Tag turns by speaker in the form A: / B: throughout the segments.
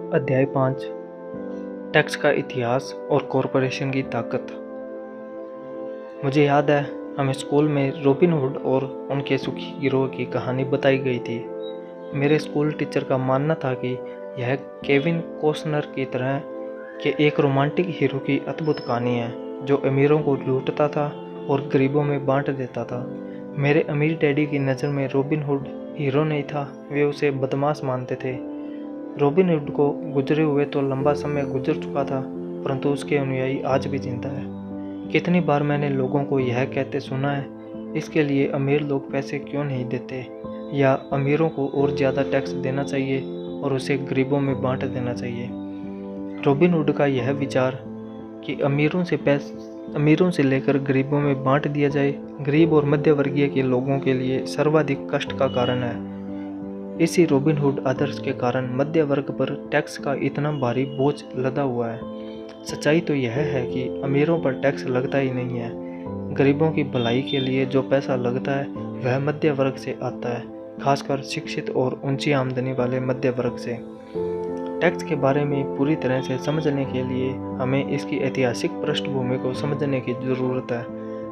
A: अध्याय 5 टैक्स का इतिहास और कॉरपोरेशन की ताकत। मुझे याद है हमें स्कूल में रॉबिन हुड और उनके सुखी गिरोह की कहानी बताई गई थी। मेरे स्कूल टीचर का मानना था कि यह केविन कॉस्नर की तरह के एक रोमांटिक हीरो की अद्भुत कहानी है जो अमीरों को लूटता था और गरीबों में बांट देता था। मेरे अमीर डैडी की नज़र में रॉबिन हुड हीरो नहीं था, वे उसे बदमाश मानते थे। रॉबिन हुड को गुजरे हुए तो लंबा समय गुजर चुका था, परंतु उसके अनुयायी आज भी जिंदा है। कितनी बार मैंने लोगों को यह कहते सुना है, इसके लिए अमीर लोग पैसे क्यों नहीं देते, या अमीरों को और ज़्यादा टैक्स देना चाहिए और उसे गरीबों में बांट देना चाहिए। रॉबिन हुड का यह विचार कि अमीरों से लेकर गरीबों में बांट दिया जाए, गरीब और मध्य वर्गीय के लोगों के लिए सर्वाधिक कष्ट का कारण है। इसी रॉबिन हुड आदर्श के कारण मध्य वर्ग पर टैक्स का इतना भारी बोझ लदा हुआ है। सच्चाई तो यह है कि अमीरों पर टैक्स लगता ही नहीं है। गरीबों की भलाई के लिए जो पैसा लगता है वह मध्य वर्ग से आता है, खासकर शिक्षित और ऊंची आमदनी वाले मध्य वर्ग से। टैक्स के बारे में पूरी तरह से समझने के लिए हमें इसकी ऐतिहासिक पृष्ठभूमि को समझने की ज़रूरत है।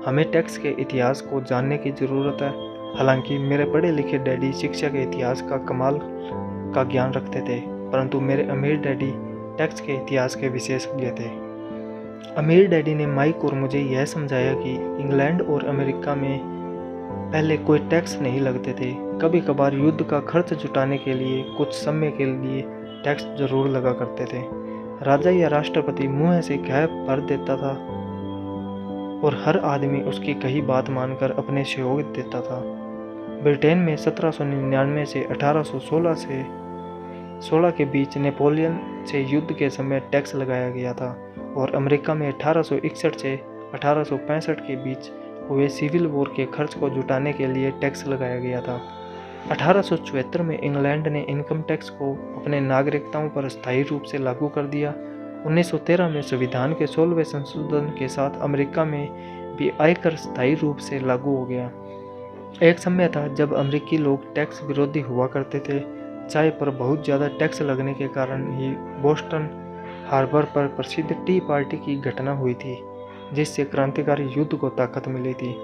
A: हमें टैक्स के इतिहास को जानने की ज़रूरत है। हालांकि मेरे पढ़े लिखे डैडी शिक्षा के इतिहास का कमाल का ज्ञान रखते थे, परंतु मेरे अमीर डैडी टैक्स के इतिहास के विशेषज्ञ थे। अमीर डैडी ने माइक और मुझे यह समझाया कि इंग्लैंड और अमेरिका में पहले कोई टैक्स नहीं लगते थे। कभी कभार युद्ध का खर्च जुटाने के लिए कुछ समय के लिए टैक्स जरूर लगा करते थे। राजा या राष्ट्रपति मुंह से कह भर देता था और हर आदमी उसकी कही बात मानकर अपने सहयोग देता था। ब्रिटेन में 1799 से 1816 के बीच नेपोलियन से युद्ध के समय टैक्स लगाया गया था, और अमेरिका में 1861 से 1865 के बीच हुए सिविल वॉर के खर्च को जुटाने के लिए टैक्स लगाया गया था। 1874 में इंग्लैंड ने इनकम टैक्स को अपने नागरिकताओं पर स्थायी रूप से लागू कर दिया। 1913 में संविधान के 16वें संशोधन के साथ अमेरिका में भी आयकर स्थायी रूप से लागू हो गया। एक समय था जब अमेरिकी लोग टैक्स विरोधी हुआ करते थे। चाय पर बहुत ज़्यादा टैक्स लगने के कारण ही बोस्टन हार्बर पर प्रसिद्ध टी पार्टी की घटना हुई थी, जिससे क्रांतिकारी युद्ध को ताकत मिली थी।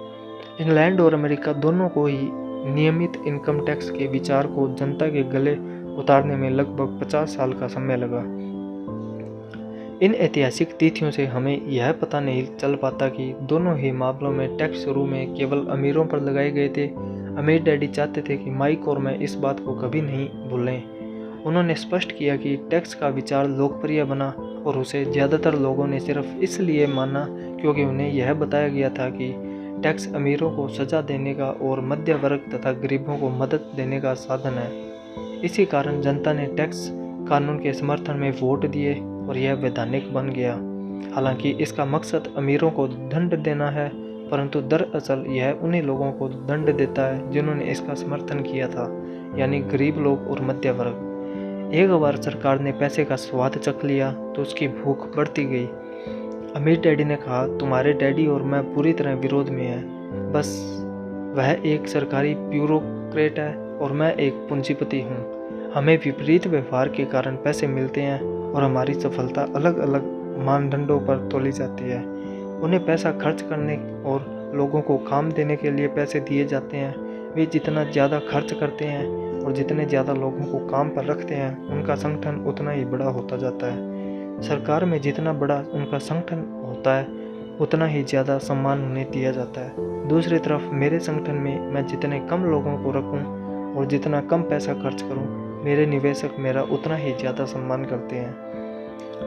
A: इंग्लैंड और अमेरिका दोनों को ही नियमित इनकम टैक्स के विचार को जनता के गले उतारने में लगभग 50 साल का समय लगा। इन ऐतिहासिक तिथियों से हमें यह पता नहीं चल पाता कि दोनों ही मामलों में टैक्स शुरू में केवल अमीरों पर लगाए गए थे। अमीर डैडी चाहते थे कि माइक और मैं इस बात को कभी नहीं भूलें। उन्होंने स्पष्ट किया कि टैक्स का विचार लोकप्रिय बना और उसे ज़्यादातर लोगों ने सिर्फ इसलिए माना क्योंकि उन्हें यह बताया गया था कि टैक्स अमीरों को सजा देने का और मध्य वर्ग तथा गरीबों को मदद देने का साधन है। इसी कारण जनता ने टैक्स कानून के समर्थन में वोट दिए और यह वैधानिक बन गया। हालांकि इसका मकसद अमीरों को दंड देना है, परंतु दरअसल यह उन्हीं लोगों को दंड देता है जिन्होंने इसका समर्थन किया था, यानी गरीब लोग और मध्य वर्ग। एक बार सरकार ने पैसे का स्वाद चख लिया तो उसकी भूख बढ़ती गई। अमीर डैडी ने कहा, तुम्हारे डैडी और मैं पूरी तरह विरोध में हैं। बस वह एक सरकारी ब्यूरोक्रेट है और मैं एक पूंजीपति हूँ। हमें विपरीत व्यवहार के कारण पैसे मिलते हैं और हमारी सफलता अलग अलग मानदंडों पर तोली जाती है। उन्हें पैसा खर्च करने और लोगों को काम देने के लिए पैसे दिए जाते हैं। वे जितना ज़्यादा खर्च करते हैं और जितने ज़्यादा लोगों को काम पर रखते हैं, उनका संगठन उतना ही बड़ा होता जाता है। सरकार में जितना बड़ा उनका संगठन होता है, उतना ही ज़्यादा सम्मान उन्हें दिया जाता है। दूसरी तरफ मेरे संगठन में मैं जितने कम लोगों को रखूं और जितना कम पैसा खर्च करूं, मेरे निवेशक मेरा उतना ही ज़्यादा सम्मान करते हैं।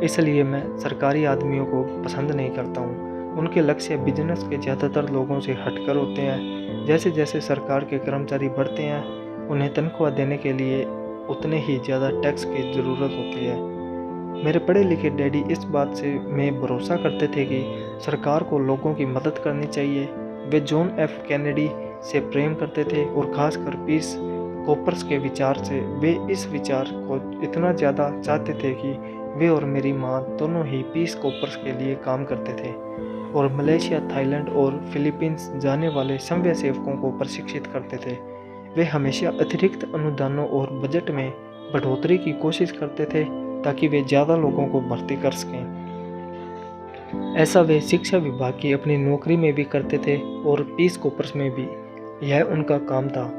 A: इसलिए मैं सरकारी आदमियों को पसंद नहीं करता हूँ। उनके लक्ष्य बिजनेस के ज़्यादातर लोगों से हटकर होते हैं। जैसे जैसे सरकार के कर्मचारी बढ़ते हैं, उन्हें तनख्वाह देने के लिए उतने ही ज़्यादा टैक्स की ज़रूरत होती है। मेरे पढ़े लिखे डैडी इस बात से में भरोसा करते थे कि सरकार को लोगों की मदद करनी चाहिए। वे जॉन एफ कैनेडी से प्रेम करते थे और ख़ासकर पीस कॉपर्स के विचार से। वे इस विचार को इतना ज़्यादा चाहते थे कि वे और मेरी माँ दोनों ही पीस कॉपर्स के लिए काम करते थे और मलेशिया, थाईलैंड और फिलीपींस जाने वाले स्वयं सेवकों को प्रशिक्षित करते थे। वे हमेशा अतिरिक्त अनुदानों और बजट में बढ़ोतरी की कोशिश करते थे ताकि वे ज़्यादा लोगों को भर्ती कर सकें। ऐसा वे शिक्षा विभाग की अपनी नौकरी में भी करते थे और पीस कॉपर्स में भी। यह उनका काम था।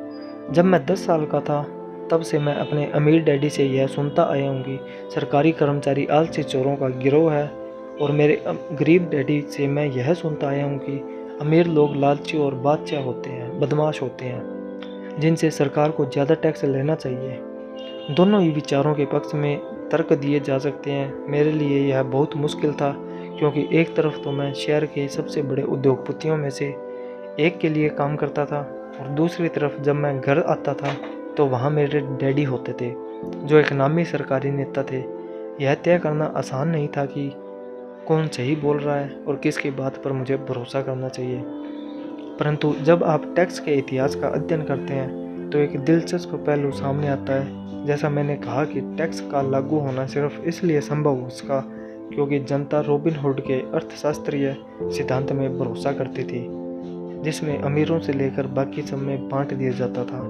A: जब मैं 10 साल का था तब से मैं अपने अमीर डैडी से यह सुनता आया हूँ कि सरकारी कर्मचारी आलसी चोरों का गिरोह है, और मेरे गरीब डैडी से मैं यह सुनता आया हूँ कि अमीर लोग लालची और बादशाह होते हैं, बदमाश होते हैं, जिनसे सरकार को ज़्यादा टैक्स लेना चाहिए। दोनों ही विचारों के पक्ष में तर्क दिए जा सकते हैं। मेरे लिए यह बहुत मुश्किल था, क्योंकि एक तरफ तो मैं शहर के सबसे बड़े उद्योगपतियों में से एक के लिए काम करता था, और दूसरी तरफ जब मैं घर आता था तो वहाँ मेरे डैडी होते थे, जो एक नामी सरकारी नेता थे। यह तय करना आसान नहीं था कि कौन सही बोल रहा है और किसकी बात पर मुझे भरोसा करना चाहिए। परंतु जब आप टैक्स के इतिहास का अध्ययन करते हैं तो एक दिलचस्प पहलू सामने आता है। जैसा मैंने कहा कि टैक्स का लागू होना सिर्फ इसलिए संभव हो सका क्योंकि जनता रॉबिन हुड के अर्थशास्त्रीय सिद्धांत में भरोसा करती थी, जिसमें अमीरों से लेकर बाकी सब में बांट दिया जाता था।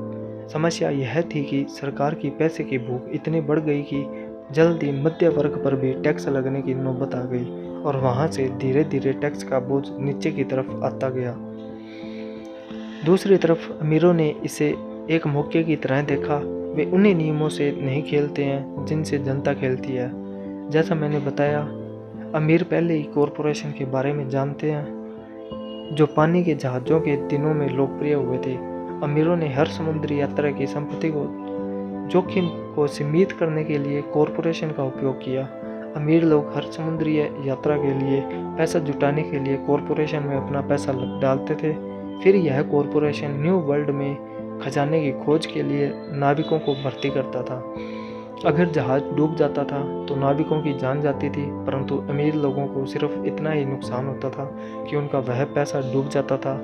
A: समस्या यह थी कि सरकार की पैसे की भूख इतनी बढ़ गई कि जल्द ही मध्य वर्ग पर भी टैक्स लगने की नौबत आ गई, और वहां से धीरे धीरे टैक्स का बोझ नीचे की तरफ आता गया। दूसरी तरफ अमीरों ने इसे एक मौके की तरह देखा। वे उन्हीं नियमों से नहीं खेलते हैं जिनसे जनता खेलती है। जैसा मैंने बताया, अमीर पहले ही कॉरपोरेशन के बारे में जानते हैं, जो पानी के जहाज़ों के दिनों में लोकप्रिय हुए थे। अमीरों ने हर समुद्री यात्रा की संपत्ति को जोखिम को सीमित करने के लिए कॉरपोरेशन का उपयोग किया। अमीर लोग हर समुद्री यात्रा के लिए पैसा जुटाने के लिए कॉरपोरेशन में अपना पैसा डालते थे। फिर यह कॉरपोरेशन न्यू वर्ल्ड में खजाने की खोज के लिए नाविकों को भर्ती करता था। अगर जहाज डूब जाता था तो नाविकों की जान जाती थी, परंतु अमीर लोगों को सिर्फ इतना ही नुकसान होता था कि उनका वह पैसा डूब जाता था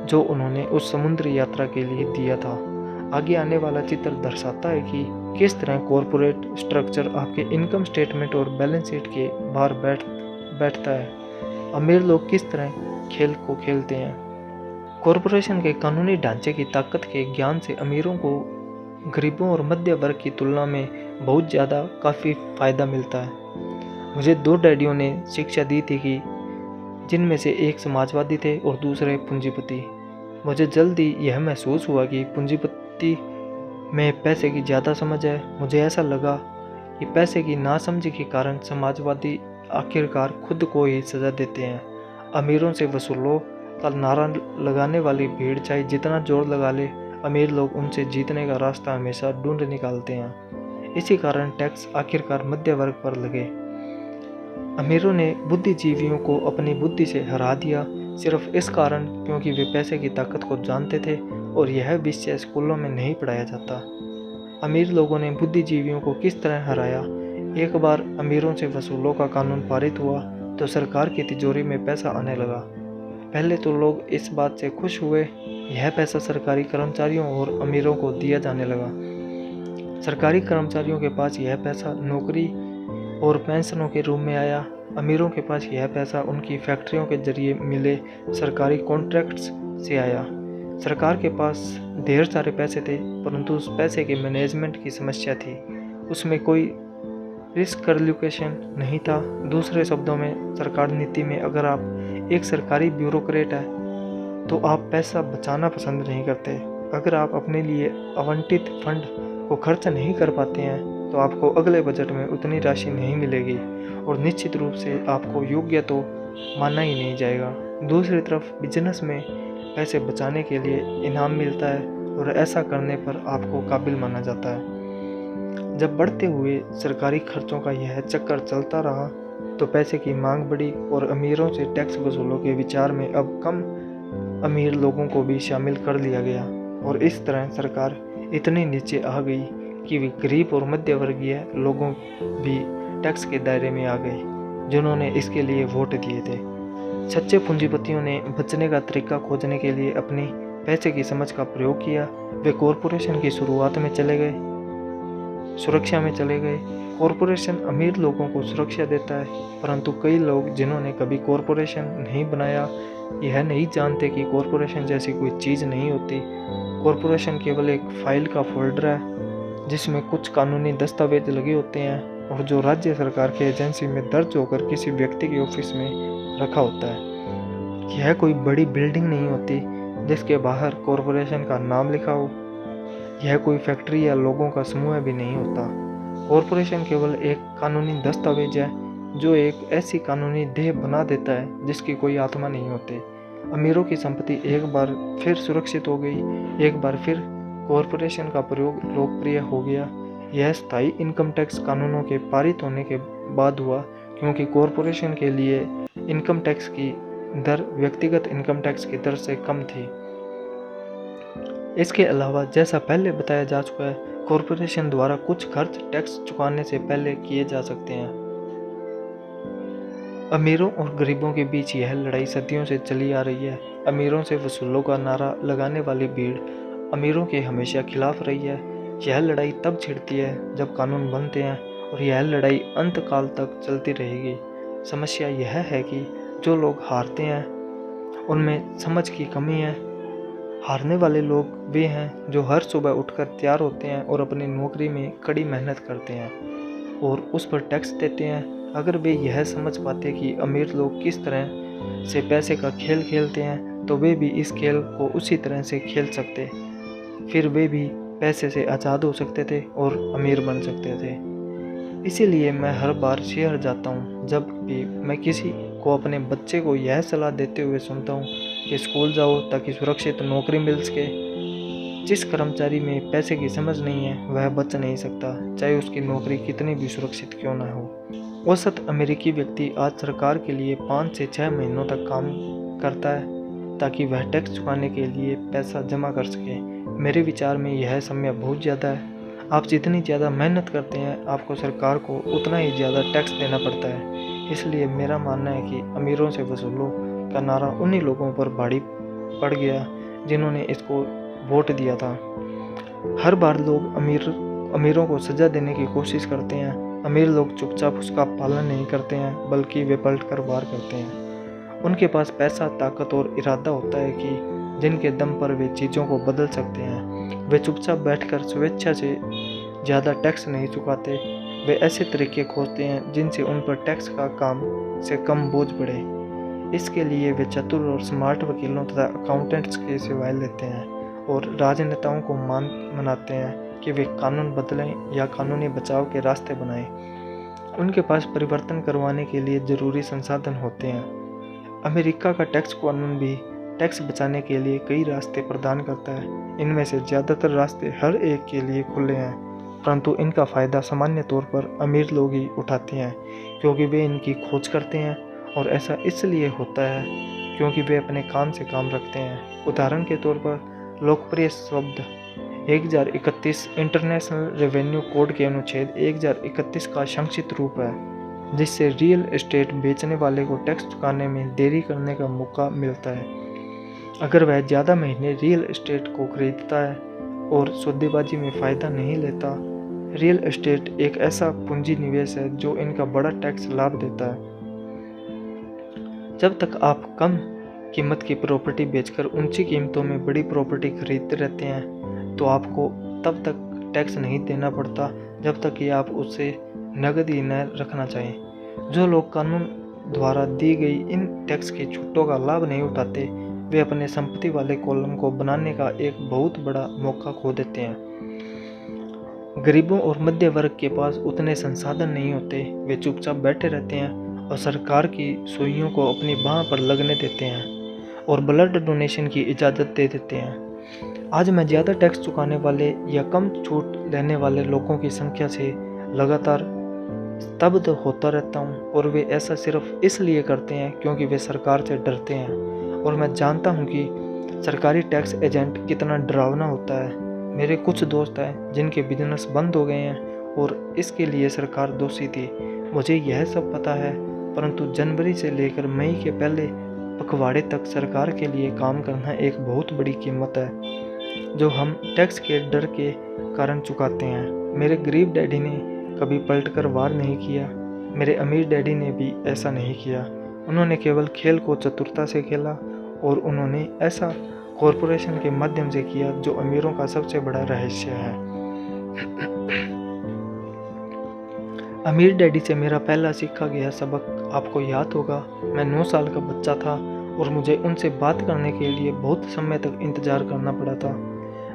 A: जो उन्होंने उस समुद्री यात्रा के लिए दिया था। आगे आने वाला चित्र दर्शाता है कि किस तरह कॉरपोरेट स्ट्रक्चर आपके इनकम स्टेटमेंट और बैलेंस शीट के बाहर बैठता है। अमीर लोग किस तरह खेल को खेलते हैं। कॉरपोरेशन के कानूनी ढांचे की ताकत के ज्ञान से अमीरों को गरीबों और मध्य वर्ग की तुलना में बहुत ज़्यादा काफ़ी फ़ायदा मिलता है। मुझे 2 डैडियों ने शिक्षा दी थी कि जिनमें से एक समाजवादी थे और दूसरे पूंजीपति। मुझे जल्दी यह महसूस हुआ कि पूंजीपति में पैसे की ज़्यादा समझ है। मुझे ऐसा लगा कि पैसे की नासमझी के कारण समाजवादी आखिरकार खुद को ही सज़ा देते हैं। अमीरों से वसूलो का नारा लगाने वाली भीड़ चाहे जितना जोर लगा ले, अमीर लोग उनसे जीतने का रास्ता हमेशा ढूंढ निकालते हैं। इसी कारण टैक्स आखिरकार मध्य वर्ग पर लगे। अमीरों ने बुद्धिजीवियों को अपनी बुद्धि से हरा दिया, सिर्फ इस कारण क्योंकि वे पैसे की ताकत को जानते थे, और यह विषय स्कूलों में नहीं पढ़ाया जाता। अमीर लोगों ने बुद्धिजीवियों को किस तरह हराया। एक बार अमीरों से वसूलों का कानून पारित हुआ तो सरकार की तिजोरी में पैसा आने लगा। पहले तो लोग इस बात से खुश हुए। यह पैसा सरकारी कर्मचारियों और अमीरों को दिया जाने लगा। सरकारी कर्मचारियों के पास यह पैसा नौकरी और पेंशनों के रूप में आया। अमीरों के पास यह पैसा उनकी फैक्ट्रियों के जरिए मिले सरकारी कॉन्ट्रैक्ट्स से आया। सरकार के पास ढेर सारे पैसे थे, परंतु उस पैसे के मैनेजमेंट की समस्या थी। उसमें कोई रिस्क एलोकेशन नहीं था। दूसरे शब्दों में, सरकार नीति में अगर आप एक सरकारी ब्यूरोक्रेट है तो आप पैसा बचाना पसंद नहीं करते। अगर आप अपने लिए आवंटित फंड को खर्च नहीं कर पाते हैं तो आपको अगले बजट में उतनी राशि नहीं मिलेगी, और निश्चित रूप से आपको योग्य तो माना ही नहीं जाएगा। दूसरी तरफ बिजनेस में पैसे बचाने के लिए इनाम मिलता है, और ऐसा करने पर आपको काबिल माना जाता है। जब बढ़ते हुए सरकारी खर्चों का यह चक्कर चलता रहा तो पैसे की मांग बढ़ी, और अमीरों से टैक्स वसूलों के विचार में अब कम अमीर लोगों को भी शामिल कर लिया गया, और इस तरह सरकार इतनी नीचे आ गई कि वे गरीब और मध्य वर्गीय लोगों भी टैक्स के दायरे में आ गए, जिन्होंने इसके लिए वोट दिए थे। सच्चे पूंजीपतियों ने बचने का तरीका खोजने के लिए अपनी पैसे की समझ का प्रयोग किया। वे कॉरपोरेशन की शुरुआत में चले गए, सुरक्षा में चले गए। कॉरपोरेशन अमीर लोगों को सुरक्षा देता है, परंतु कई लोग जिन्होंने कभी कॉरपोरेशन नहीं बनाया यह नहीं जानते कि कॉरपोरेशन जैसी कोई चीज़ नहीं होती। कॉरपोरेशन केवल एक फाइल का फोल्डर है जिसमें कुछ कानूनी दस्तावेज लगे होते हैं। और जो राज्य सरकार के एजेंसी में दर्ज होकर किसी व्यक्ति के ऑफिस में रखा होता है। यह कोई बड़ी बिल्डिंग नहीं होती जिसके बाहर कॉरपोरेशन का नाम लिखा हो। यह कोई फैक्ट्री या लोगों का समूह भी नहीं होता। कॉरपोरेशन केवल एक कानूनी दस्तावेज है जो एक ऐसी कानूनी देह बना देता है जिसकी कोई आत्मा नहीं होती। अमीरों की संपत्ति एक बार फिर सुरक्षित हो गई, एक बार फिर कॉरपोरेशन का प्रयोग लोकप्रिय हो गया। यह स्थायी इनकम टैक्स कानूनों के पारित होने के बाद हुआ, क्योंकि कॉरपोरेशन के लिए इनकम टैक्स की दर व्यक्तिगत इनकम टैक्स की दर से कम थी। इसके अलावा जैसा पहले बताया जा चुका है, कॉरपोरेशन द्वारा कुछ खर्च टैक्स चुकाने से पहले किए जा सकते हैं। अमीरों और गरीबों के बीच यह लड़ाई सदियों से चली आ रही है। अमीरों से वसूलों का नारा लगाने वाली भीड़ अमीरों के हमेशा खिलाफ रही है। यह लड़ाई तब छिड़ती है जब कानून बनते हैं, और यह लड़ाई अंत काल तक चलती रहेगी। समस्या यह है कि जो लोग हारते हैं उनमें समझ की कमी है। हारने वाले लोग वे हैं जो हर सुबह उठकर तैयार होते हैं और अपनी नौकरी में कड़ी मेहनत करते हैं और उस पर टैक्स देते हैं। अगर वे यह समझ पाते कि अमीर लोग किस तरह से पैसे का खेल खेलते हैं, तो वे भी इस खेल को उसी तरह से खेल सकते। फिर वे भी पैसे से आज़ाद हो सकते थे और अमीर बन सकते थे। इसीलिए मैं हर बार शहर जाता हूँ जब भी मैं किसी को अपने बच्चे को यह सलाह देते हुए सुनता हूँ कि स्कूल जाओ ताकि सुरक्षित नौकरी मिल सके। जिस कर्मचारी में पैसे की समझ नहीं है वह बच नहीं सकता, चाहे उसकी नौकरी कितनी भी सुरक्षित क्यों न हो। औसत अमेरिकी व्यक्ति आज सरकार के लिए 5 से 6 महीनों तक काम करता है ताकि वह टैक्स चुकाने के लिए पैसा जमा कर सके। मेरे विचार में यह समय बहुत ज़्यादा है। आप जितनी ज़्यादा मेहनत करते हैं, आपको सरकार को उतना ही ज़्यादा टैक्स देना पड़ता है। इसलिए मेरा मानना है कि अमीरों से वसूलों का नारा उन्हीं लोगों पर भारी पड़ गया जिन्होंने इसको वोट दिया था। हर बार लोग अमीरों को सजा देने की कोशिश करते हैं। अमीर लोग चुपचाप उसका पालन नहीं करते हैं, बल्कि वे पलट कर वार करते हैं। उनके पास पैसा, ताकत और इरादा होता है कि जिनके दम पर वे चीज़ों को बदल सकते हैं। वे चुपचाप बैठकर स्वेच्छा से ज़्यादा टैक्स नहीं चुकाते। वे ऐसे तरीके खोजते हैं जिनसे उन पर टैक्स का काम से कम बोझ पड़े। इसके लिए वे चतुर और स्मार्ट वकीलों तथा अकाउंटेंट्स की सेवाएं लेते हैं और राजनेताओं को मनाते हैं कि वे कानून बदलें या कानूनी बचाव के रास्ते बनाएं। उनके पास परिवर्तन करवाने के लिए ज़रूरी संसाधन होते हैं। अमेरिका का टैक्स कानून भी टैक्स बचाने के लिए कई रास्ते प्रदान करता है। इनमें से ज़्यादातर रास्ते हर एक के लिए खुले हैं, परंतु इनका फ़ायदा सामान्य तौर पर अमीर लोग ही उठाते हैं, क्योंकि वे इनकी खोज करते हैं। और ऐसा इसलिए होता है क्योंकि वे अपने काम से काम रखते हैं। उदाहरण के तौर पर लोकप्रिय शब्द 1031 इंटरनेशनल रेवेन्यू कोड के अनुच्छेद 1031 का संक्षिप्त रूप है, जिससे रियल एस्टेट बेचने वाले को टैक्स चुकाने में देरी करने का मौका मिलता है अगर वह ज़्यादा महीने रियल एस्टेट को खरीदता है और सौदेबाजी में फ़ायदा नहीं लेता। रियल एस्टेट एक ऐसा पूंजी निवेश है जो इनका बड़ा टैक्स लाभ देता है। जब तक आप कम कीमत की प्रॉपर्टी बेचकर ऊंची कीमतों में बड़ी प्रॉपर्टी खरीदते रहते हैं, तो आपको तब तक टैक्स नहीं देना पड़ता जब तक कि आप उससे नकद ही न रखना चाहें। जो लोग कानून द्वारा दी गई इन टैक्स की छूटों का लाभ नहीं उठाते, वे अपने संपत्ति वाले कॉलम को बनाने का एक बहुत बड़ा मौका खो देते हैं। गरीबों और मध्य वर्ग के पास उतने संसाधन नहीं होते। वे चुपचाप बैठे रहते हैं और सरकार की सुइयों को अपनी बाह पर लगने देते हैं और ब्लड डोनेशन की इजाज़त दे देते हैं। आज मैं ज़्यादा टैक्स चुकाने वाले या कम छूट लेने वाले लोगों की संख्या से लगातार स्तब्ध होता रहता हूँ, और वे ऐसा सिर्फ इसलिए करते हैं क्योंकि वे सरकार से डरते हैं। और मैं जानता हूँ कि सरकारी टैक्स एजेंट कितना डरावना होता है। मेरे कुछ दोस्त हैं जिनके बिजनेस बंद हो गए हैं और इसके लिए सरकार दोषी थी। मुझे यह सब पता है, परंतु जनवरी से लेकर मई के पहले पखवाड़े तक सरकार के लिए काम करना एक बहुत बड़ी कीमत है जो हम टैक्स के डर के कारण चुकाते हैं। मेरे गरीब डैडी ने कभी पलटकर वार नहीं किया। मेरे अमीर डैडी ने भी ऐसा नहीं किया। उन्होंने केवल खेल को चतुरता से खेला, और उन्होंने ऐसा कॉरपोरेशन के माध्यम से किया जो अमीरों का सबसे बड़ा रहस्य है। अमीर डैडी से मेरा पहला सीखा गया सबक आपको याद होगा। मैं 9 साल का बच्चा था और मुझे उनसे बात करने के लिए बहुत समय तक इंतज़ार करना पड़ा था।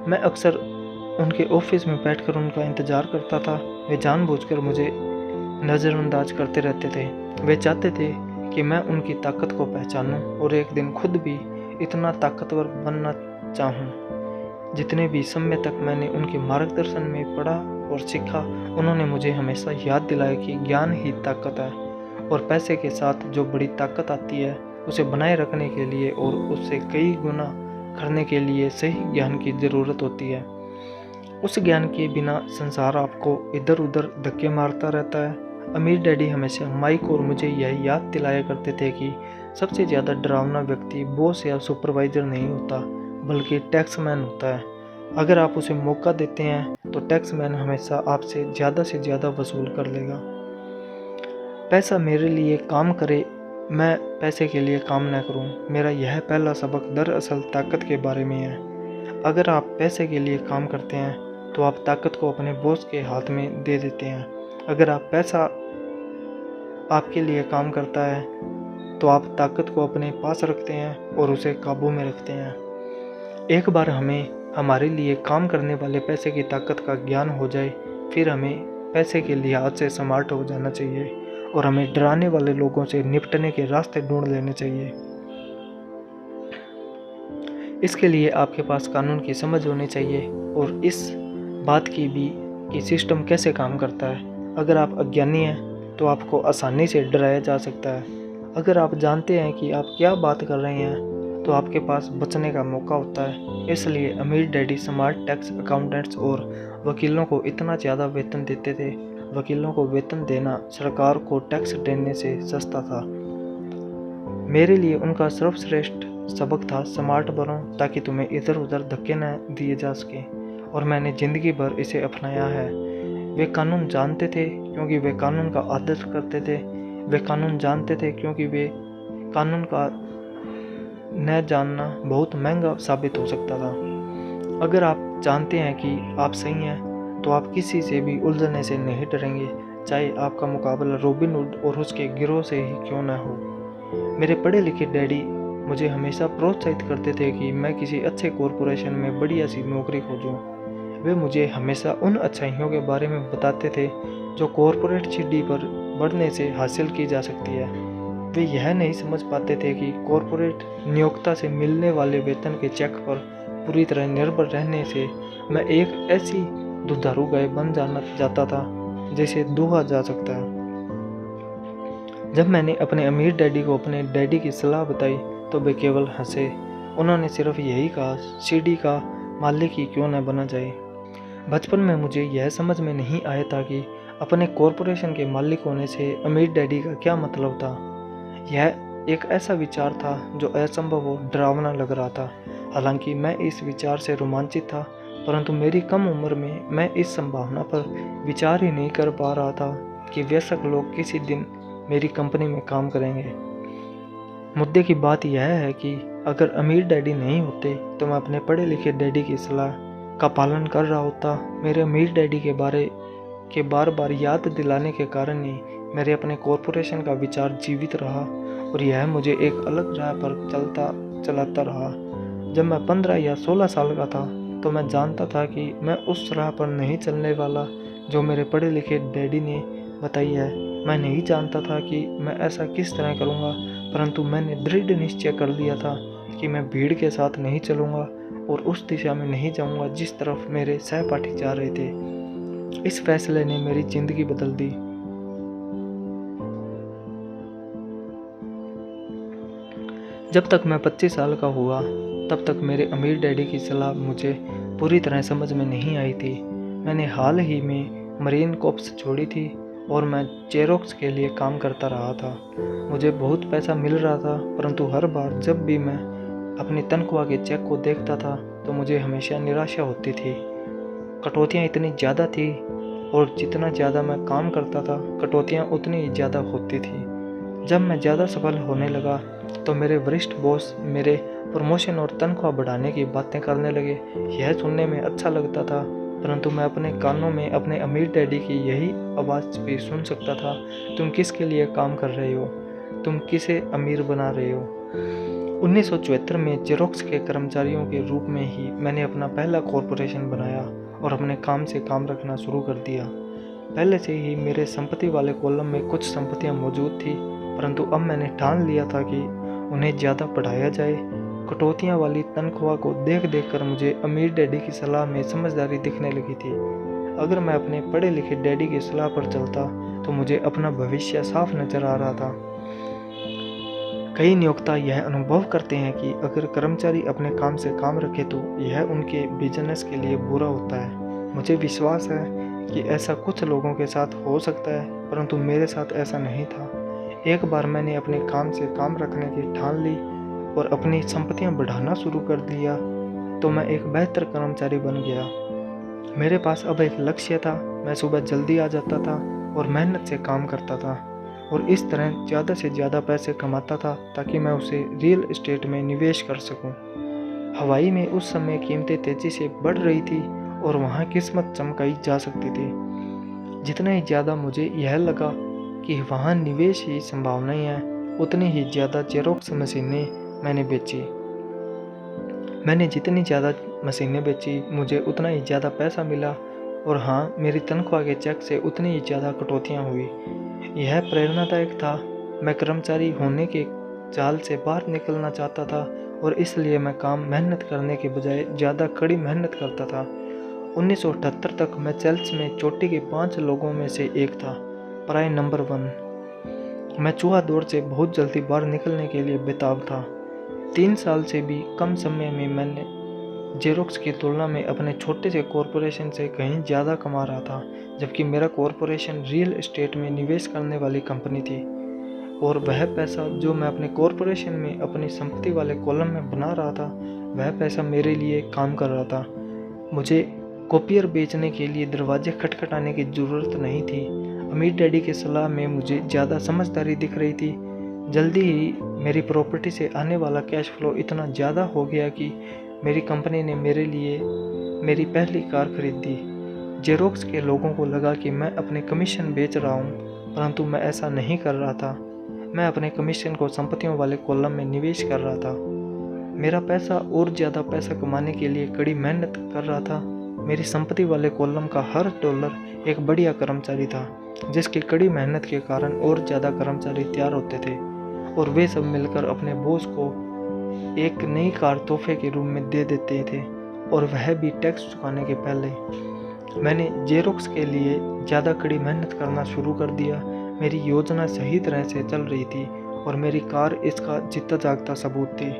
A: मैं अक्सर उनके ऑफिस में बैठकर उनका इंतज़ार करता था। वे जानबूझकर मुझे नज़रअंदाज करते रहते थे। वे चाहते थे कि मैं उनकी ताकत को पहचानूं और एक दिन खुद भी इतना ताकतवर बनना चाहूं। जितने भी समय तक मैंने उनके मार्गदर्शन में पढ़ा और सीखा, उन्होंने मुझे हमेशा याद दिलाया कि ज्ञान ही ताकत है और पैसे के साथ जो बड़ी ताकत आती है उसे बनाए रखने के लिए और उससे कई गुना करने के लिए सही ज्ञान की ज़रूरत होती है। उस ज्ञान के बिना संसार आपको इधर उधर धक्के मारता रहता है। अमीर डैडी हमेशा माइक और मुझे यह याद दिलाया करते थे कि सबसे ज़्यादा डरावना व्यक्ति बॉस या सुपरवाइज़र नहीं होता, बल्कि टैक्समैन होता है। अगर आप उसे मौका देते हैं तो टैक्समैन हमेशा आपसे से ज़्यादा वसूल कर लेगा। पैसा मेरे लिए काम करे, मैं पैसे के लिए काम न करूं। मेरा यह पहला सबक दरअसल ताकत के बारे में है। अगर आप पैसे के लिए काम करते हैं तो आप ताकत को अपने बॉस के हाथ में दे देते हैं। अगर आप पैसा आपके लिए काम करता है तो आप ताकत को अपने पास रखते हैं और उसे काबू में रखते हैं। एक बार हमें हमारे लिए काम करने वाले पैसे की ताकत का ज्ञान हो जाए, फिर हमें पैसे के लिहाज से स्मार्ट हो जाना चाहिए और हमें डराने वाले लोगों से निपटने के रास्ते ढूंढ लेने चाहिए। इसके लिए आपके पास कानून की समझ होनी चाहिए और इस बात की भी कि सिस्टम कैसे काम करता है। अगर आप अज्ञानी हैं तो आपको आसानी से डराया जा सकता है। अगर आप जानते हैं कि आप क्या बात कर रहे हैं तो आपके पास बचने का मौका होता है। इसलिए अमीर डैडी स्मार्ट टैक्स अकाउंटेंट्स और वकीलों को इतना ज़्यादा वेतन देते थे। वकीलों को वेतन देना सरकार को टैक्स देने से सस्ता था। मेरे लिए उनका सर्वश्रेष्ठ सबक था, स्मार्ट बनो ताकि तुम्हें इधर उधर धक्के न दिए जा सकें, और मैंने ज़िंदगी भर इसे अपनाया है। वे कानून जानते थे क्योंकि वे कानून का आदर करते थे। वे कानून जानते थे क्योंकि वे कानून का न जानना बहुत महंगा साबित हो सकता था। अगर आप जानते हैं कि आप सही हैं तो आप किसी से भी उलझने से नहीं डरेंगे, चाहे आपका मुकाबला रॉबिन हुड और उसके गिरोह से ही क्यों न हो। मेरे पढ़े लिखे डैडी मुझे हमेशा प्रोत्साहित करते थे कि मैं किसी अच्छे कॉरपोरेशन में बढ़िया सी नौकरी खोजूं। वे मुझे हमेशा उन अच्छाइयों के बारे में बताते थे जो कॉरपोरेट सीढ़ी पर बढ़ने से हासिल की जा सकती है। वे यह नहीं समझ पाते थे कि कॉरपोरेट नियोक्ता से मिलने वाले वेतन के चेक पर पूरी तरह निर्भर रहने से मैं एक ऐसी दुधारू गाय बन जाना जाता था जिसे दूहा जा सकता है। जब मैंने अपने अमीर डैडी को अपने डैडी की सलाह बताई तो वे केवल हंसे। उन्होंने सिर्फ यही कहा, सीढ़ी का मालिक ही क्यों न बना जाए। बचपन में मुझे यह समझ में नहीं आया था कि अपने कॉरपोरेशन के मालिक होने से अमीर डैडी का क्या मतलब था। यह एक ऐसा विचार था जो असंभव और डरावना लग रहा था। हालांकि मैं इस विचार से रोमांचित था, परंतु मेरी कम उम्र में मैं इस संभावना पर विचार ही नहीं कर पा रहा था कि वयस्क लोग किसी दिन मेरी कंपनी में काम करेंगे। मुद्दे की बात यह है कि अगर अमीर डैडी नहीं होते तो मैं अपने पढ़े लिखे डैडी की सलाह का पालन कर रहा होता। मेरे अमीर डैडी के बारे के बार बार याद दिलाने के कारण ही मेरे अपने कॉरपोरेशन का विचार जीवित रहा और यह मुझे एक अलग राह पर चलाता रहा। जब मैं 15 या 16 साल का था तो मैं जानता था कि मैं उस राह पर नहीं चलने वाला जो मेरे पढ़े लिखे डैडी ने बताई है। मैं नहीं जानता था कि मैं ऐसा किस तरह करूँगा, परंतु मैंने दृढ़ निश्चय कर लिया था कि मैं भीड़ के साथ नहीं चलूँगा और उस दिशा में नहीं जाऊँगा जिस तरफ मेरे सहपाठी जा रहे थे। इस फैसले ने मेरी ज़िंदगी बदल दी। जब तक मैं 25 साल का हुआ तब तक मेरे अमीर डैडी की सलाह मुझे पूरी तरह समझ में नहीं आई थी। मैंने हाल ही में मरीन कॉर्प्स छोड़ी थी और मैं जेरोक्स के लिए काम करता रहा था। मुझे बहुत पैसा मिल रहा था, परंतु हर बार जब भी मैं अपनी तनख्वाह के चेक को देखता था तो मुझे हमेशा निराशा होती थी। कटौतियाँ इतनी ज़्यादा थी और जितना ज़्यादा मैं काम करता था कटौतियाँ उतनी ही ज़्यादा होती थी। जब मैं ज़्यादा सफल होने लगा तो मेरे वरिष्ठ बॉस मेरे प्रमोशन और तनख्वाह बढ़ाने की बातें करने लगे। यह सुनने में अच्छा लगता था, परंतु मैं अपने कानों में अपने अमीर डैडी की यही आवाज़ भी सुन सकता था, तुम किसके लिए काम कर रहे हो, तुम किसे अमीर बना रहे हो। 1974 में जेरोक्स के कर्मचारियों के रूप में ही मैंने अपना पहला कॉरपोरेशन बनाया और अपने काम से काम रखना शुरू कर दिया। पहले से ही मेरे संपत्ति वाले कॉलम में कुछ संपत्तियां मौजूद थी, परंतु अब मैंने ठान लिया था कि उन्हें ज़्यादा बढ़ाया जाए। कटौतियाँ वाली तनख्वाह को देख देख कर मुझे अमीर डैडी की सलाह में समझदारी दिखने लगी थी। अगर मैं अपने पढ़े लिखे डैडी की सलाह पर चलता तो मुझे अपना भविष्य साफ नज़र आ रहा था। कई नियोक्ता यह अनुभव करते हैं कि अगर कर्मचारी अपने काम से काम रखे तो यह उनके बिजनेस के लिए बुरा होता है। मुझे विश्वास है कि ऐसा कुछ लोगों के साथ हो सकता है, परंतु मेरे साथ ऐसा नहीं था। एक बार मैंने अपने काम से काम रखने की ठान ली और अपनी संपत्तियां बढ़ाना शुरू कर दिया तो मैं एक बेहतर कर्मचारी बन गया। मेरे पास अब एक लक्ष्य था। मैं सुबह जल्दी आ जाता था और मेहनत से काम करता था और इस तरह ज़्यादा से ज़्यादा पैसे कमाता था ताकि मैं उसे रियल एस्टेट में निवेश कर सकूं। हवाई में उस समय कीमतें तेज़ी से बढ़ रही थी और वहां किस्मत चमकाई जा सकती थी। जितना ही ज़्यादा मुझे यह लगा कि वहां निवेश की संभावनाएं हैं, उतनी ही ज़्यादा जेरोक्स मशीनें मैंने बेची। मैंने जितनी ज़्यादा मशीनें बेची मुझे उतना ही ज़्यादा पैसा मिला और हाँ, मेरी तनख्वाह के चेक से उतनी ही ज़्यादा कटौतियाँ हुई। यह प्रेरणादायक था। मैं कर्मचारी होने के जाल से बाहर निकलना चाहता था और इसलिए मैं काम मेहनत करने के बजाय ज़्यादा कड़ी मेहनत करता था। 1978 तक मैं सेल्स में चोटी के 5 लोगों में से एक था, प्राय नंबर 1। मैं चूहा दौड़ से बहुत जल्दी बाहर निकलने के लिए बेताब था। 3 साल से भी कम समय में मैंने जेरोक्स की तुलना में अपने छोटे से कॉरपोरेशन से कहीं ज़्यादा कमा रहा था, जबकि मेरा कॉरपोरेशन रियल एस्टेट में निवेश करने वाली कंपनी थी और वह पैसा जो मैं अपने कॉरपोरेशन में अपनी संपत्ति वाले कॉलम में बना रहा था, वह पैसा मेरे लिए काम कर रहा था। मुझे कॉपियर बेचने के लिए दरवाजे खटखटाने की ज़रूरत नहीं थी। अमीर डैडी की सलाह में मुझे ज़्यादा समझदारी दिख रही थी। जल्दी ही मेरी प्रॉपर्टी से आने वाला कैश फ्लो इतना ज़्यादा हो गया कि मेरी कंपनी ने मेरे लिए मेरी पहली कार खरीदी। जेरोक्स के लोगों को लगा कि मैं अपने कमीशन बेच रहा हूँ, परंतु मैं ऐसा नहीं कर रहा था। मैं अपने कमीशन को संपत्तियों वाले कॉलम में निवेश कर रहा था। मेरा पैसा और ज़्यादा पैसा कमाने के लिए कड़ी मेहनत कर रहा था। मेरी संपत्ति वाले कॉलम का हर डॉलर एक बढ़िया कर्मचारी था, जिसकी कड़ी मेहनत के कारण और ज़्यादा कर्मचारी तैयार होते थे और वे सब मिलकर अपने बॉस को एक नई कार तोहफे के रूप में दे देते थे, और वह भी टैक्स चुकाने के पहले। मैंने जेरोक्स के लिए ज़्यादा कड़ी मेहनत करना शुरू कर दिया। मेरी योजना सही तरह से चल रही थी और मेरी कार इसका जीता जागता सबूत थी।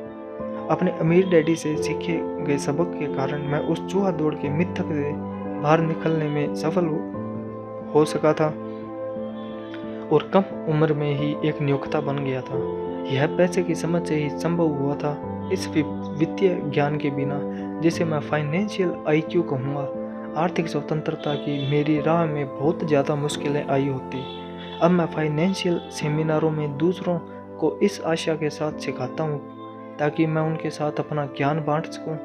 A: अपने अमीर डैडी से सीखे गए सबक के कारण मैं उस चूहा दौड़ के मिथक से बाहर निकलने में सफल हो सका था और कम उम्र में ही एक नियोक्ता बन गया था। यह पैसे की समझ से ही संभव हुआ था। इस वित्तीय ज्ञान के बिना, जिसे मैं फाइनेंशियल IQ कहूँगा, आर्थिक स्वतंत्रता की मेरी राह में बहुत ज़्यादा मुश्किलें आई होती। अब मैं फाइनेंशियल सेमिनारों में दूसरों को इस आशा के साथ सिखाता हूँ ताकि मैं उनके साथ अपना ज्ञान बांट सकूँ।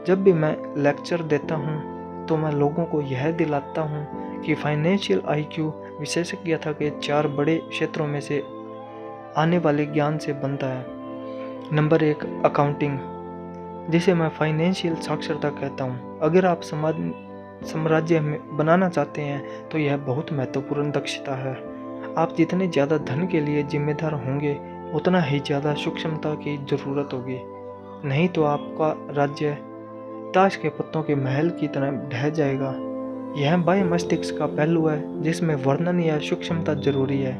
A: जब भी मैं लेक्चर देता हूँ तो मैं लोगों को यह दिलाता हूँ कि फाइनेंशियल IQ विशेषज्ञता के 4 बड़े क्षेत्रों में से आने वाले ज्ञान से बनता है। नंबर 1, अकाउंटिंग, जिसे मैं फाइनेंशियल साक्षरता कहता हूँ। अगर आप साम्राज्य में बनाना चाहते हैं तो यह बहुत महत्वपूर्ण दक्षता है। आप जितने ज़्यादा धन के लिए जिम्मेदार होंगे, उतना ही ज़्यादा सूक्ष्मता की ज़रूरत होगी, नहीं तो आपका राज्य ताश के पत्तों के महल की तरह ढह जाएगा। यह बाह्य मस्तिष्क का पहलू है जिसमें वर्णन या सूक्ष्मता जरूरी है।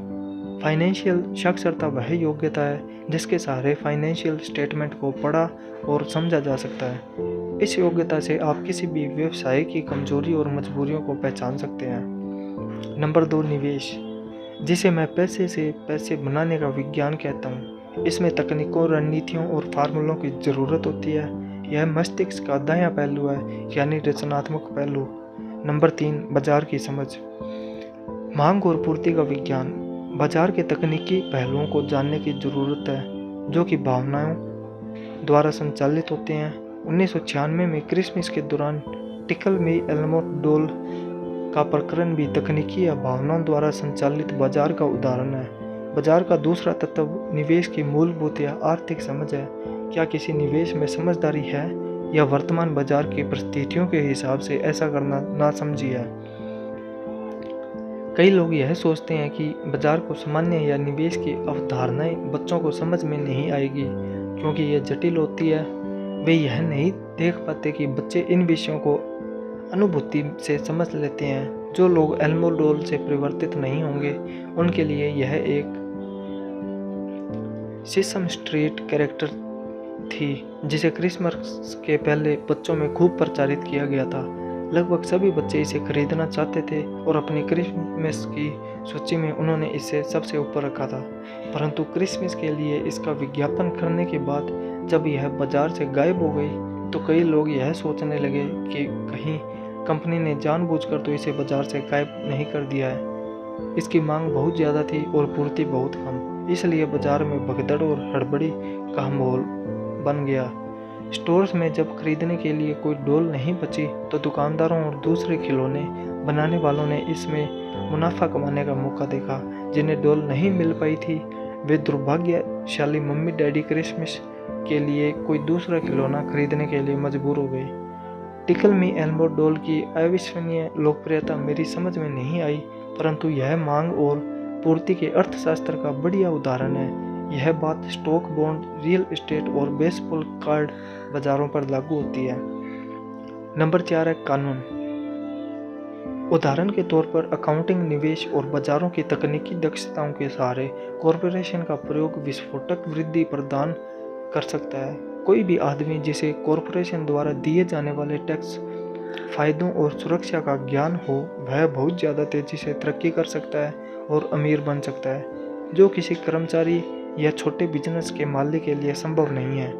A: फाइनेंशियल साक्षरता वह योग्यता है जिसके सहारे फाइनेंशियल स्टेटमेंट को पढ़ा और समझा जा सकता है। इस योग्यता से आप किसी भी व्यवसाय की कमजोरी और मजबूरियों को पहचान सकते हैं। नंबर 2, निवेश, जिसे मैं पैसे से पैसे बनाने का विज्ञान कहता हूँ। इसमें तकनीकों, रणनीतियों और फार्मूलों की ज़रूरत होती है। यह मस्तिष्क का दायां पहलू है, यानी रचनात्मक पहलू। नंबर 3, बाजार की समझ, मांग और पूर्ति का विज्ञान। बाजार के तकनीकी पहलुओं को जानने की ज़रूरत है जो कि भावनाओं द्वारा संचालित होते हैं। 1996 में क्रिसमस के दौरान टिकल मी एल्मो डोल का प्रकरण भी तकनीकी या भावनाओं द्वारा संचालित बाजार का उदाहरण है। बाजार का दूसरा तत्व निवेश की मूलभूत या आर्थिक समझ है। क्या किसी निवेश में समझदारी है या वर्तमान बाजार की परिस्थितियों के हिसाब से ऐसा करना नासमझी है। कई लोग यह सोचते हैं कि बाजार को समझने या निवेश की अवधारणाएं बच्चों को समझ में नहीं आएगी क्योंकि यह जटिल होती है। वे यह नहीं देख पाते कि बच्चे इन विषयों को अनुभूति से समझ लेते हैं। जो लोग एल्मो डोल से परिवर्तित नहीं होंगे उनके लिए यह एक सिसम स्ट्रीट कैरेक्टर थी जिसे क्रिसमस के पहले बच्चों में खूब प्रचारित किया गया था। लगभग सभी बच्चे इसे खरीदना चाहते थे और अपनी क्रिसमस की सूची में उन्होंने इसे सबसे ऊपर रखा था। परंतु क्रिसमस के लिए इसका विज्ञापन करने के बाद जब यह बाजार से गायब हो गई तो कई लोग यह सोचने लगे कि कहीं कंपनी ने जानबूझकर तो इसे बाजार से गायब नहीं कर दिया है। इसकी मांग बहुत ज़्यादा थी और पूर्ति बहुत कम, इसलिए बाजार में भगदड़ और हड़बड़ी का माहौल बन गया। स्टोर्स में जब खरीदने के लिए कोई डॉल नहीं बची तो दुकानदारों और दूसरे खिलौने बनाने वालों ने इसमें मुनाफा कमाने का मौका देखा। जिन्हें डॉल नहीं मिल पाई थी वे दुर्भाग्यशाली मम्मी डैडी क्रिसमस के लिए कोई दूसरा खिलौना खरीदने के लिए मजबूर हो गए। टिकल मी एल्मो डॉल की अविश्वसनीय लोकप्रियता मेरी समझ में नहीं आई, परंतु यह मांग और पूर्ति के अर्थशास्त्र का बढ़िया उदाहरण है। यह बात स्टॉक, बॉन्ड, रियल एस्टेट और बेसबॉल कार्ड बाजारों पर लागू होती है। नंबर 4 है कानून। उदाहरण के तौर पर अकाउंटिंग, निवेश और बाजारों की तकनीकी दक्षताओं के सहारे कॉरपोरेशन का प्रयोग विस्फोटक वृद्धि प्रदान कर सकता है। कोई भी आदमी जिसे कॉरपोरेशन द्वारा दिए जाने वाले टैक्स, फायदों और सुरक्षा का ज्ञान हो वह बहुत ज़्यादा तेजी से तरक्की कर सकता है और अमीर बन सकता है, जो किसी कर्मचारी या छोटे बिजनेस के मालिक के लिए संभव नहीं है।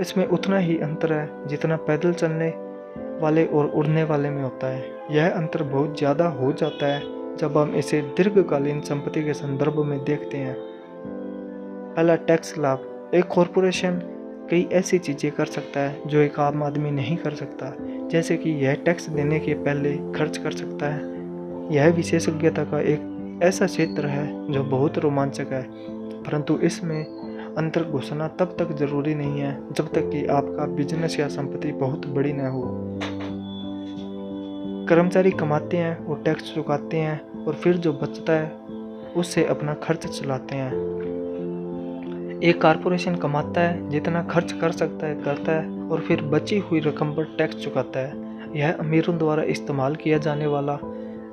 A: इसमें उतना ही अंतर है जितना पैदल चलने वाले और उड़ने वाले में होता है। यह अंतर बहुत ज़्यादा हो जाता है जब हम इसे दीर्घकालीन संपत्ति के संदर्भ में देखते हैं। पहला, टैक्स लाभ। एक कॉरपोरेशन कई ऐसी चीज़ें कर सकता है जो एक आम आदमी नहीं कर सकता, जैसे कि यह टैक्स देने के पहले खर्च कर सकता है। यह विशेषज्ञता का एक ऐसा क्षेत्र है जो बहुत रोमांचक है, परंतु इसमें अंतर घुसना तब तक जरूरी नहीं है जब तक कि आपका बिजनेस या संपत्ति बहुत बड़ी न हो। कर्मचारी कमाते हैं और टैक्स चुकाते हैं और फिर जो बचता है उससे अपना खर्च चलाते हैं। एक कॉरपोरेशन कमाता है, जितना खर्च कर सकता है करता है और फिर बची हुई रकम पर टैक्स चुकाता है। यह अमीरों द्वारा इस्तेमाल किया जाने वाला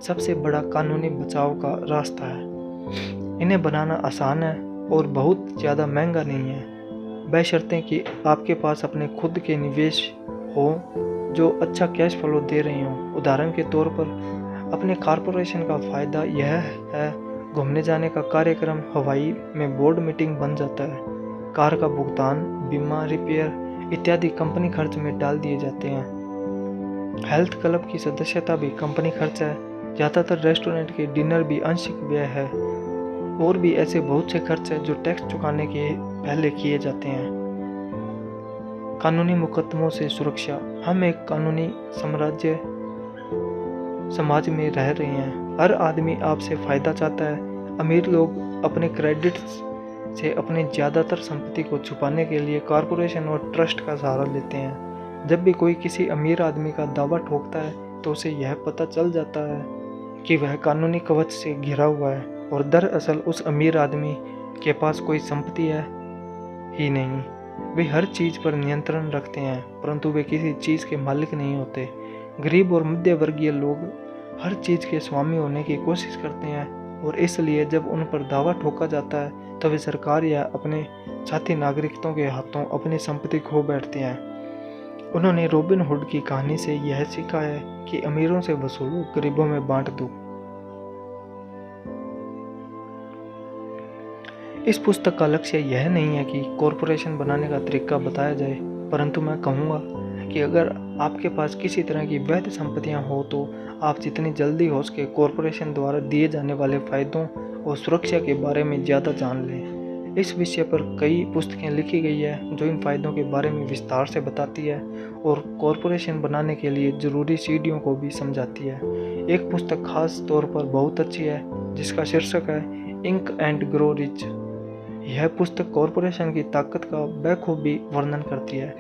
A: सबसे बड़ा कानूनी बचाव का रास्ता है। इन्हें बनाना आसान है और बहुत ज़्यादा महंगा नहीं है, बशर्ते कि आपके पास अपने खुद के निवेश हो जो अच्छा कैश फ्लो दे रहे हों। उदाहरण के तौर पर अपने कॉरपोरेशन का फ़ायदा यह है घूमने जाने का कार्यक्रम हवाई में बोर्ड मीटिंग बन जाता है। कार का भुगतान, बीमा, रिपेयर इत्यादि कंपनी खर्च में डाल दिए जाते हैं। हेल्थ क्लब की सदस्यता भी कंपनी खर्च है। ज़्यादातर रेस्टोरेंट के डिनर भी आंशिक व्यय है। और भी ऐसे बहुत से खर्च हैं जो टैक्स चुकाने के पहले किए जाते हैं। कानूनी मुकदमों से सुरक्षा। हम एक कानूनी समाज में रह रहे हैं। हर आदमी आपसे फ़ायदा चाहता है। अमीर लोग अपने क्रेडिट से अपने ज़्यादातर संपत्ति को छुपाने के लिए कॉरपोरेशन और ट्रस्ट का सहारा लेते हैं। जब भी कोई किसी अमीर आदमी का दावा ठोकता है तो उसे यह पता चल जाता है कि वह कानूनी कवच से घिरा हुआ है और दरअसल उस अमीर आदमी के पास कोई संपत्ति है ही नहीं। वे हर चीज़ पर नियंत्रण रखते हैं, परंतु वे किसी चीज़ के मालिक नहीं होते। गरीब और मध्य वर्गीय लोग हर चीज़ के स्वामी होने की कोशिश करते हैं और इसलिए जब उन पर दावा ठोका जाता है तो वे सरकार या अपने साथी नागरिकों के हाथों अपनी संपत्ति खो बैठते हैं। उन्होंने रॉबिन हुड की कहानी से यह सीखा है कि अमीरों से वसूलो, गरीबों में बांट दो। इस पुस्तक का लक्ष्य यह नहीं है कि कॉरपोरेशन बनाने का तरीका बताया जाए, परंतु मैं कहूँगा कि अगर आपके पास किसी तरह की वैध संपत्तियाँ हो तो आप जितनी जल्दी हो सके कॉरपोरेशन द्वारा दिए जाने वाले फ़ायदों और सुरक्षा के बारे में ज़्यादा जान लें। इस विषय पर कई पुस्तकें लिखी गई है जो इन फायदों के बारे में विस्तार से बताती है और कॉरपोरेशन बनाने के लिए ज़रूरी सीढ़ियों को भी समझाती है। एक पुस्तक खास तौर पर बहुत अच्छी है जिसका शीर्षक है इंक एंड ग्रो रिच। यह पुस्तक कॉरपोरेशन की ताकत का बखूबी वर्णन करती है।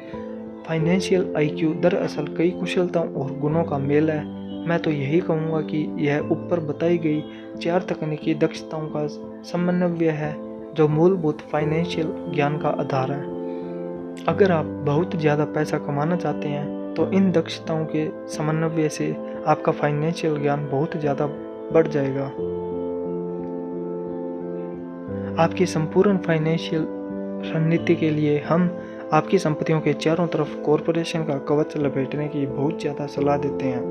A: फाइनेंशियल आईक्यू दरअसल कई कुशलताओं और गुणों का मेल है। मैं तो यही कहूँगा कि यह ऊपर बताई गई 4 तकनीकी दक्षताओं का समन्वय है जो मूलभूत फाइनेंशियल ज्ञान का आधार है। अगर आप बहुत ज़्यादा पैसा कमाना चाहते हैं तो इन दक्षताओं के समन्वय से आपका फाइनेंशियल ज्ञान बहुत ज़्यादा बढ़ जाएगा। आपकी संपूर्ण फाइनेंशियल रणनीति के लिए हम आपकी संपत्तियों के चारों तरफ कॉरपोरेशन का कवच लपेटने की बहुत ज़्यादा सलाह देते हैं।